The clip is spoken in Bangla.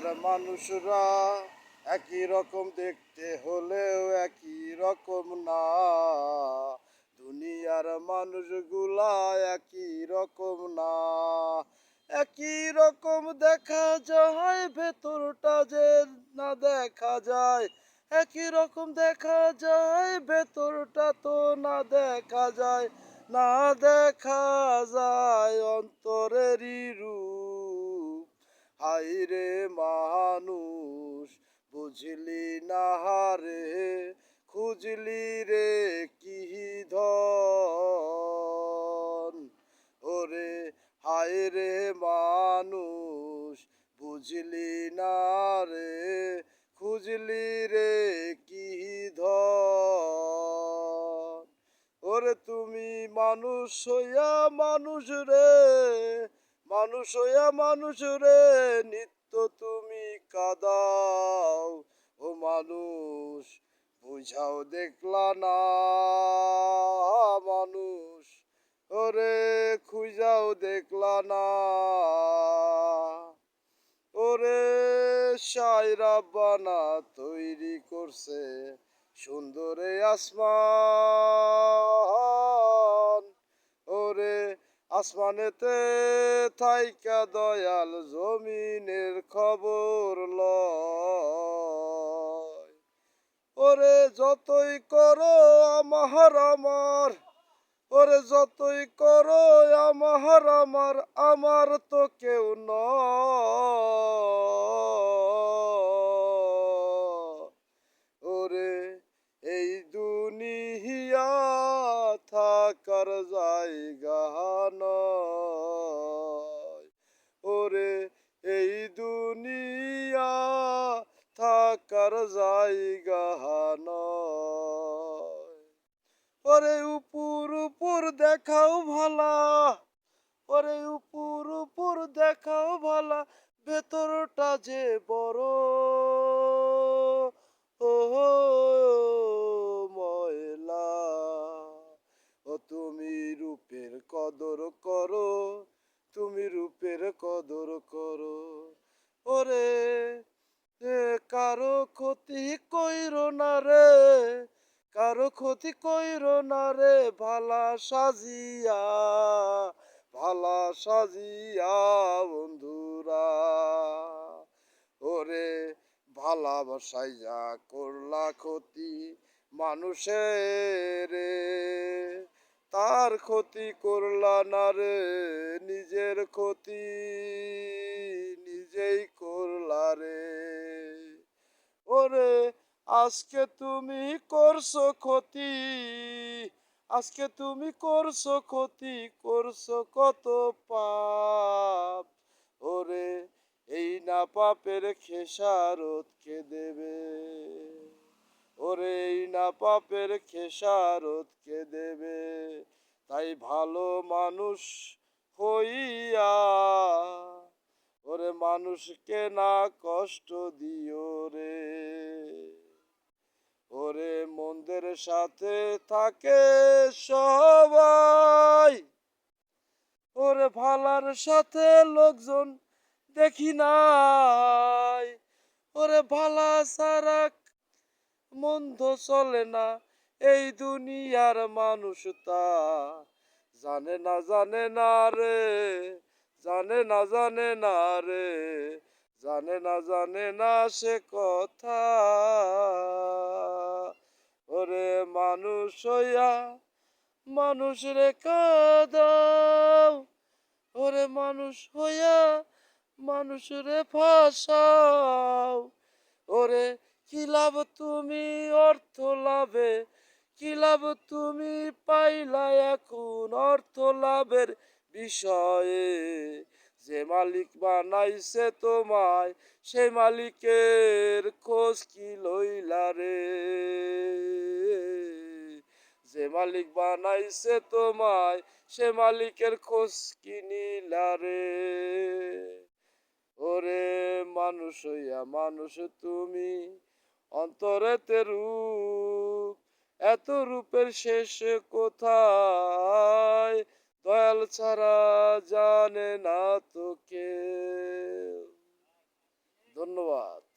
দুনিয়ার মানুষরা একই রকম দেখতে হলেও একই রকম না। দুনিয়ার মানুষগুলা একই রকম না। একই রকম দেখা যায়, ভেতরটা যে না দেখা যায়। একই রকম দেখা যায়, ভেতরটা তো না দেখা যায়। না দেখা যায় অন্তরেরই রূপ। হায়রে মানুষ, বুঝলি না রে, খুঁজলি রে কি ধন। ওরে হায়রে মানুষ, বুঝলি না রে, খুঁজলি রে কি ধন। ওরে তুমি মানুষ হইয়া মানুষ রে, মানুষ হইয়া মানুষ রে, নিত্য তুমি কাদাও। ও মানুষ, বুঝাও দেখলা না মানুষ, ওরে খুঁজাও দেখলা না। ওরে শায়রা বানা তৈরি করছে সুন্দরে আসমান। ওরে আসমানেতে থাইকা দয়াল জমিনের খবর লয়। ওরে যতই করো আমার আমার, ওরে যতই করো আমার আমার, আমার তো কেউ নয়। ওরে এই দুনিয়া থাকার জায়গা নয়। ওরে এই দুনিয়া থাকার জায়গা নয়। ওরে উপর উপর দেখাও ভালা, ওরে উপর উপর দেখাও ভালা, ভেতরটা যে বড় ও ময়লা। ও তুমি রূপের কদর করো, তুমি রূপের কদর করো। ওরে কারো ক্ষতি কইরো না রে, কারো ক্ষতি কইরো না রে, ভালা সাজিয়া, ভালা সাজিয়া বন্ধুরা। ওরে ভালাবাসাইয়া করলা ক্ষতি মানুষের, তার ক্ষতি করলা না রে, নিজের ক্ষতি নিজেই করলা রে। ওরে আজকে তুমি করছো ক্ষতি, আজকে তুমি করছো ক্ষতি, করছো কত পাপ। ওরে এই না পাপের খেসারত কে দেবে, ওরে এই না পাপের খেসারত কে দেবে। তাই ভালো মানুষ হইয়া, ওরে মানুষকে না কষ্ট দিও রে। ওরে মন্দের সাথে থাকে সবাই, ওরে ভালার সাথে লোকজন দেখি নাই। ওরে ভালা সারা মন্দ চলে না, এই দুনিয়ার মানুষ তা জানে না, জানে না রে, জানে না, জানে না রে, জানে না, জানে না সে কথা। ওরে মানুষ হইয়া মানুষ রে কাদাও, ওরে মানুষ হইয়া মানুষ রে ফাঁসাও। ওরে কি লাভ তুমি অর্থ লাভে, কি লাভ তুমি পাইলা এখন অর্থ লাভের বিষয়ে। যে মালিক বানাইছে তোমায়, সেই মালিকের খোঁজ কি লইলা রে। যে মালিক বানাইছে তোমায়, সে মালিকের খোঁজ কি নিলা রে। ওরে মানুষ হইয়া মানুষ তুমি, অন্তরেতে রূপ, এত রূপের শেষ কোথায়, দয়াল ছাড়া জানে না তো কেউ। ধন্যবাদ। ধন্যবাদ।